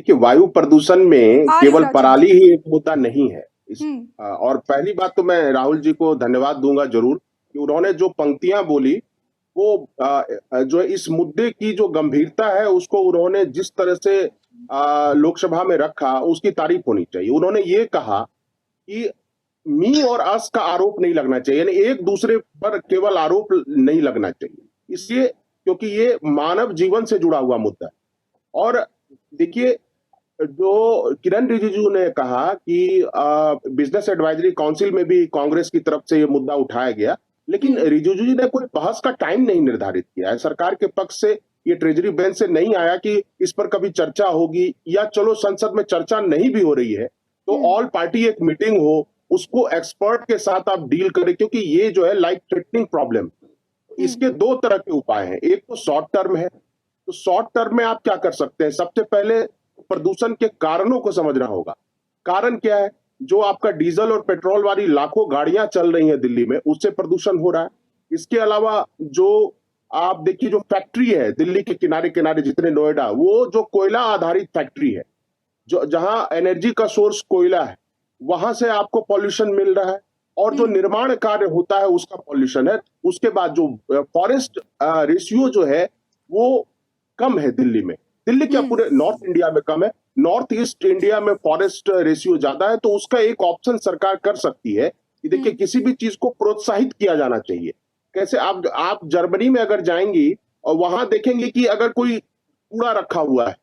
देखिए, वायु प्रदूषण में आर यू केवल राजीव पराली जी? ही एक मुद्दा नहीं है। हम्म। और पहली बात तो मैं राहुल जी को धन्यवाद दूंगा जरूर कि उन्होंने जो पंक्तियां बोली वो जो इस मुद्दे की जो गंभीरता है उसको उन्होंने जिस तरह से लोकसभा में रखा उसकी तारीफ होनी चाहिए। उन्होंने ये कहा कि मी और अस का आरोप नहीं लगना चाहिए, यानी एक दूसरे पर केवल आरोप नहीं लगना चाहिए, इसलिए क्योंकि ये मानव जीवन से जुड़ा हुआ मुद्दा है। और देखिए, जो किरण रिजिजू ने कहा कि बिजनेस एडवाइजरी काउंसिल में भी कांग्रेस की तरफ से ये मुद्दा उठाया गया, लेकिन रिजिजू जी ने कोई बहस का टाइम नहीं निर्धारित किया है। सरकार के पक्ष से ये ट्रेजरी बेंच से नहीं आया कि इस पर कभी चर्चा होगी, या चलो संसद में चर्चा नहीं भी हो रही है तो ऑल पार्टी एक मीटिंग हो, उसको एक्सपर्ट के साथ आप डील करें, क्योंकि ये जो है लाइफ थ्रेटनिंग प्रॉब्लम। इसके दो तरह के उपाय हैं, एक तो शॉर्ट टर्म है। तो शॉर्ट टर्म में आप क्या कर सकते हैं? सबसे पहले प्रदूषण के कारणों को समझना होगा। कारण क्या है? जो आपका डीजल और पेट्रोल वाली लाखों गाड़ियां चल रही हैं दिल्ली में, उससे प्रदूषण हो रहा है। इसके अलावा जो आप देखिए, जो फैक्ट्री है दिल्ली के किनारे किनारे जितने, नोएडा, वो जो कोयला आधारित फैक्ट्री है, जो जहां एनर्जी का सोर्स कोयला है, वहां से आपको पॉल्यूशन मिल रहा है। और जो निर्माण कार्य होता है उसका पॉल्यूशन है। उसके बाद जो फॉरेस्ट रेशियो जो है वो कम है दिल्ली में। दिल्ली क्या, पूरे नॉर्थ इंडिया में कम है। नॉर्थ ईस्ट इंडिया में फॉरेस्ट रेशियो ज्यादा है। तो उसका एक ऑप्शन सरकार कर सकती है कि देखिए, किसी भी चीज को प्रोत्साहित किया जाना चाहिए। कैसे? आप जर्मनी में अगर जाएंगी और वहां देखेंगे कि अगर कोई कूड़ा रखा हुआ है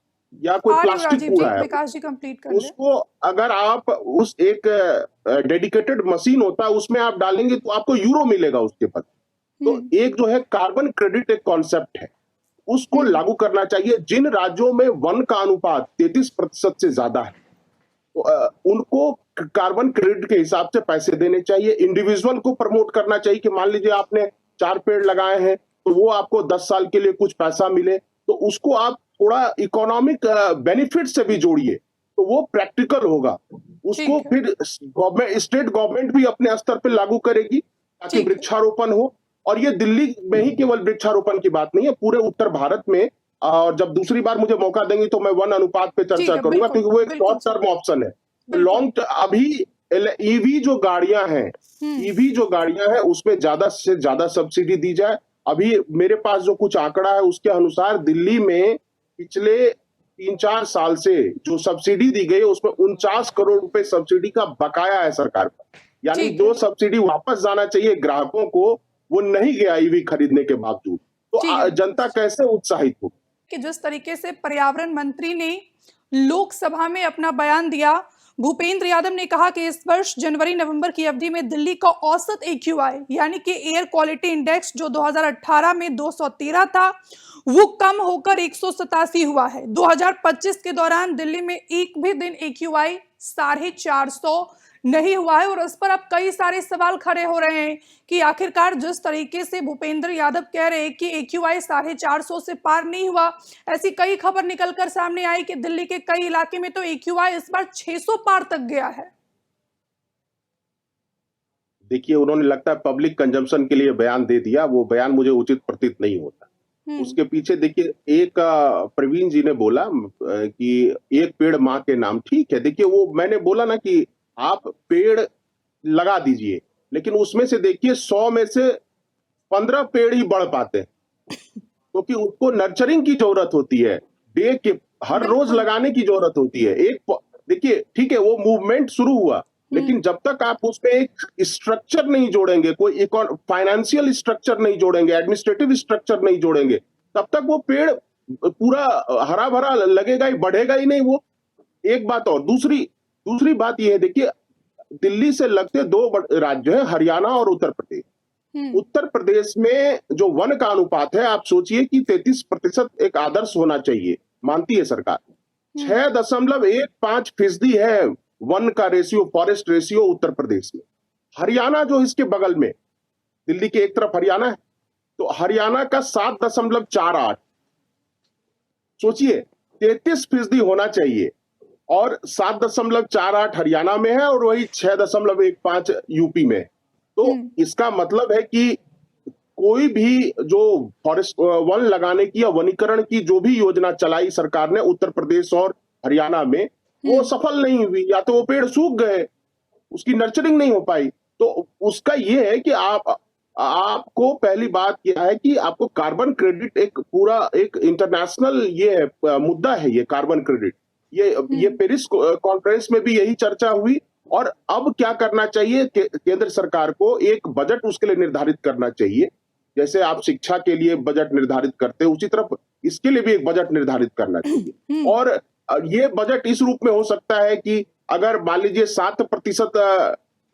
या कोई आर यू प्लास्टिक राजीव जी? कूड़ा है, विकास जी कंप्लीट कर ले। उसको अगर आप उस एक डेडिकेटेड मशीन होता है उसमें आप डालेंगे तो आपको यूरो मिलेगा उसके बाद। तो एक जो है कार्बन क्रेडिट, एक कॉन्सेप्ट है, उसको लागू करना चाहिए। जिन राज्यों में वन का अनुपात 33% से ज्यादा है तो उनको कार्बन क्रेडिट के हिसाब से पैसे देने चाहिए। इंडिविजुअल को प्रमोट करना चाहिए कि मान लीजिए आपने 4 पेड़ लगाए हैं तो वो आपको 10 साल के लिए कुछ पैसा मिले, तो उसको आप थोड़ा इकोनॉमिक बेनिफिट से भी जोड़िए, तो वो प्रैक्टिकल होगा। उसको फिर गवर्नमेंट, स्टेट गवर्नमेंट भी अपने स्तर पर लागू करेगी ताकि वृक्षारोपण हो। और ये दिल्ली में ही केवल वृक्षारोपण की बात नहीं है, पूरे उत्तर भारत में। और जब दूसरी बार मुझे मौका देंगे तो मैं वन अनुपात पे चर्चा करूंगा, क्योंकि वो एक शॉर्ट टर्म ऑप्शन है। लॉन्ग अभी ईवी जो गाड़ियां हैं, ईवी जो गाड़ियां हैं उसमें ज्यादा से ज्यादा सब्सिडी दी जाए। अभी मेरे पास जो कुछ आंकड़ा है उसके अनुसार दिल्ली में पिछले 3-4 साल से जो सब्सिडी दी गई है उसमें 49 करोड़ रुपए सब्सिडी का बकाया है सरकार पर। यानी जो सब्सिडी वापस जाना चाहिए ग्राहकों को, वो नहीं गया ईवी खरीदने के बावजूद। तो जनता कैसे उत्साहित हो? कि जिस तरीके से पर्यावरण मंत्री ने लोकसभा में अपना बयान दिया, भूपेंद्र यादव ने कहा कि इस वर्ष जनवरी-नवंबर की अवधि में दिल्ली का औसत AQI यानी कि एयर क्वालिटी इंडेक्स जो 2018 में 213 था, वो कम होकर 187 हुआ है। 2025 के दौरान दिल्ली में एक भी दिन AQI 450 नहीं हुआ है। और इस पर अब कई सारे सवाल खड़े हो रहे हैं कि आखिरकार जिस तरीके से भूपेंद्र यादव कह रहे हैं कि AQI 450 से पार नहीं हुआ, ऐसी कई खबर निकलकर सामने आई कि दिल्ली के कई इलाके में तो AQI इस बार 600 पार तक गया है। देखिए, उन्होंने लगता है पब्लिक कंजम्पशन के लिए बयान दे दिया, वो बयान मुझे उचित प्रतीत नहीं होता। उसके पीछे देखिए, एक प्रवीण जी ने बोला कि एक पेड़ माँ के नाम। ठीक है, देखिए वो मैंने बोला ना कि आप पेड़ लगा दीजिए, लेकिन उसमें से देखिए 100 में से 15 पेड़ ही बढ़ पाते हैं, क्योंकि उसको नर्चरिंग की जरूरत होती है, डे के हर रोज लगाने की जरूरत होती है। एक देखिए, ठीक है, वो मूवमेंट शुरू हुआ, लेकिन जब तक आप उसमें एक स्ट्रक्चर नहीं जोड़ेंगे, कोई फाइनेंशियल स्ट्रक्चर नहीं जोड़ेंगे, एडमिनिस्ट्रेटिव स्ट्रक्चर नहीं जोड़ेंगे, तब तक वो पेड़ पूरा हरा भरा लगेगा ही, बढ़ेगा ही नहीं वो। एक बात। और दूसरी बात यह है, देखिए दिल्ली से लगते 2 राज्य हैं, हरियाणा और उत्तर प्रदेश। उत्तर प्रदेश में जो वन का अनुपात है, आप सोचिए कि 33% एक आदर्श होना चाहिए, मानती है सरकार। 6.15% है वन का ratio, forest ratio Uttar Pradesh में। हरियाणा जो इसके बगल में, दिल्ली के एक तरफ हरियाणा है, तो हरियाणा का 7.48। सोचिए, 33% होना चाहिए और 7.48 हरियाणा में है और वही 6.15 यूपी में। तो इसका मतलब है कि कोई भी जो फॉरेस्ट वन लगाने की या वनीकरण की जो भी योजना चलाई सरकार ने उत्तर प्रदेश और हरियाणा में, वो सफल नहीं हुई, या तो वो पेड़ सूख गए, उसकी नर्चरिंग नहीं हो पाई। तो उसका ये है कि आपको पहली बात क्या है कि आपको कार्बन क्रेडिट एक पूरा एक इंटरनेशनल ये है, मुद्दा है ये कार्बन क्रेडिट। ये पेरिस कॉन्फ्रेंस में भी यही चर्चा हुई। और अब क्या करना चाहिए, केंद्र सरकार को एक बजट उसके लिए निर्धारित करना चाहिए। जैसे आप शिक्षा के लिए बजट निर्धारित करते हैं, उसी तरह इसके लिए भी एक बजट निर्धारित करना चाहिए। और ये बजट इस रूप में हो सकता है कि अगर मान लीजिए 7%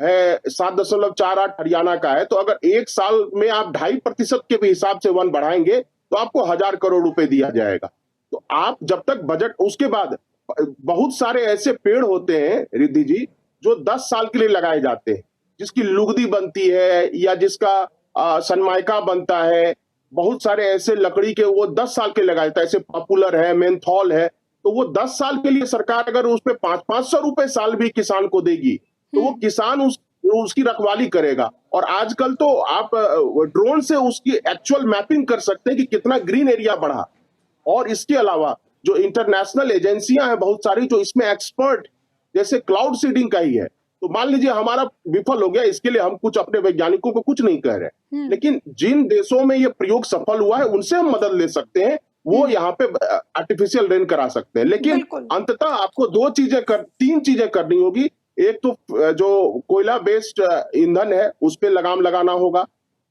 है, 7.48 हरियाणा का है, तो अगर एक साल में आप 2.5% के भी हिसाब से वन बढ़ाएंगे तो आपको 1000 करोड़ रुपए दिया जाएगा। तो आप जब तक बजट, उसके बाद बहुत सारे ऐसे पेड़ होते हैं रिद्धि जी जो 10 साल के लिए लगाए जाते हैं, जिसकी लुगदी बनती है या जिसका सनमाइका बनता है। बहुत सारे ऐसे लकड़ी के वो 10 साल के लगाए जाते हैं, ऐसे पॉपुलर है, मेंथॉल है। तो वो 10 साल के लिए सरकार अगर उस पर 500 रुपए साल भी किसान को देगी तो वो किसान उसकी रखवाली करेगा। और आजकल तो आप ड्रोन से उसकी एक्चुअल मैपिंग कर सकते हैं कि कितना ग्रीन एरिया बढ़ा। और इसके अलावा जो इंटरनेशनल एजेंसियां हैं बहुत सारी जो इसमें एक्सपर्ट, जैसे क्लाउड सीडिंग का ही है, तो मान लीजिए हमारा विफल हो गया, इसके लिए हम कुछ अपने वैज्ञानिकों को कुछ नहीं कह रहे, लेकिन जिन देशों में ये प्रयोग सफल हुआ है उनसे हम मदद ले सकते हैं। वो यहाँ पे आर्टिफिशियल रेन करा सकते हैं। लेकिन अंततः आपको 3 चीजें करनी होगी। एक तो जो कोयला बेस्ड ईंधन है उस पे लगाम लगाना होगा,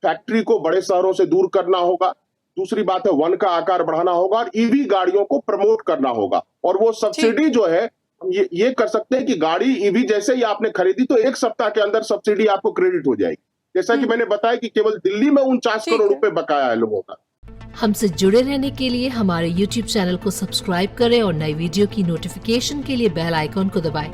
फैक्ट्री को बड़े शहरों से दूर करना होगा। दूसरी बात है वन का आकार बढ़ाना होगा और ईवी गाड़ियों को प्रमोट करना होगा। और वो सब्सिडी जो है ये कर सकते हैं कि गाड़ी ईवी जैसे ही आपने खरीदी तो 1 सप्ताह के अंदर सब्सिडी आपको क्रेडिट हो जाएगी। जैसा कि मैंने बताया कि केवल दिल्ली में 49 करोड़ रुपए बकाया है लोगों का। हमसे जुड़े रहने के लिए हमारे YouTube चैनल को सब्सक्राइब करें और नई वीडियो की नोटिफिकेशन के लिए बेल आइकॉन को दबाएं।